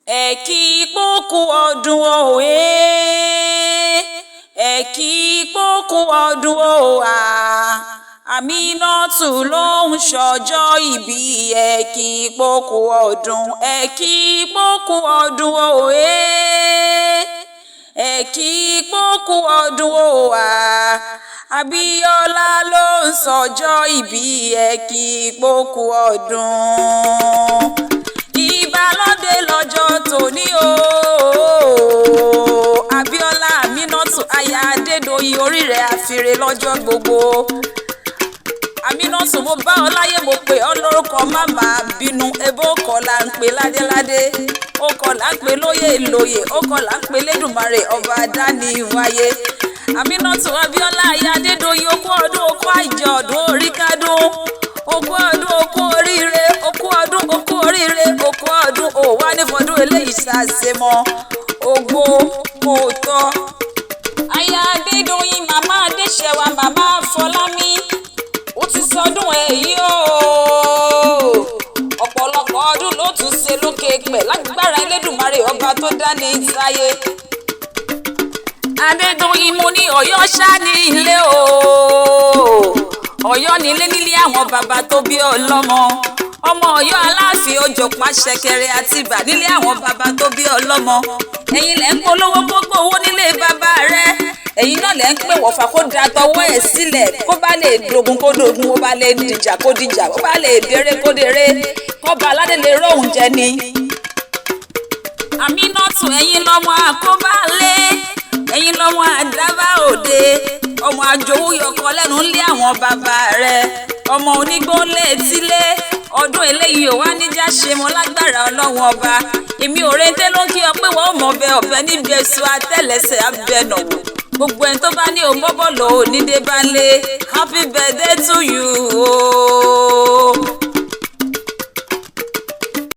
ẹ kí pókú ọdún o ẹ kí pókú ọdún o Aminatu ló ń ṣọjọ́ ìbí ẹ kí pókú ọdún ẹ kí pókú ọdún o ẹ kí pókú ọdún o Abiola ló ń ṣọjọ́ ìbí ẹ kí pókú ọdún. Ìbálòdé lọ́jọ́ tòní o Abiola Aminatu aya Adedoyin orí rẹ̀ àfirè lọ́jọ́ gbogbo. Aminatu mo bá ọ láyé mo pè ọ lórúkọ má máa bínú ebó kọ́ là ń pè ládéládé ó kọ́ là ń pè lóyè lóyè ó kọ́ là ń pè lédùmarè ọba dání wáyé. Aminatu Abiola aya Adedoyin okú ọdún okú àìjẹ ọdún orí kádùn okú ọdún okú oríire okú ọdún okú oríire okú ọdún ò wá ní fọdún eléyìí ṣàṣemọ ogbó kò tọ́. Aya Adedoyin màmá Adéṣẹwà màmá Fọlámi ó ti sọdún èyí o ọ̀pọ̀lọpọ̀ ọdún ló tún ṣe lókè pẹ̀ lágbára Elédùmarè ọba tó dá ní sáyé. Adedoyin mo ní Ọ̀yọ́ ṣá ní ilé o Ọ̀yọ́ nílé nílé àwọn bàbá tó bí ọlọ́mọ ọmọ Ọ̀yọ́ aláàfin òjò pasekere atiba nílé àwọn bàbá tó bí ọlọ́mọ. Ẹ̀yin lẹ ń polówó gbogbo owó nílé bàbá rẹ ẹ̀yin náà lẹ ń pè wọ̀fà kó da tọwọ́ ẹ̀ sílẹ̀ kó bá lè dogun kó dogun ó bá lè dìjà kó dìjà ó bá lè dèrè kó dèrè kọ́ba aládé lè róhùn jẹ ni. Aminatu ẹ̀yin lọ́mọ àkóbálé ẹ̀yin lọ́mọ àdábà òde ọmọ àjòwú yọkọ lẹ́nu ńlé àwọn bàbá rẹ̀ ọmọ onígbó létílé ọdún eléyìí ò wá níjà ṣe mọ lágbára Ọlọ́run ọba. Èmi Orente ló kí ọ pé wọ́n mọ̀ bẹ ọ̀bẹ níbi èso àtẹ̀lẹsẹ̀ abẹnàwó gbogbo ẹni tó bá ní òun bọ́bọ̀ lò ó nídé bá lé happy birthday to you.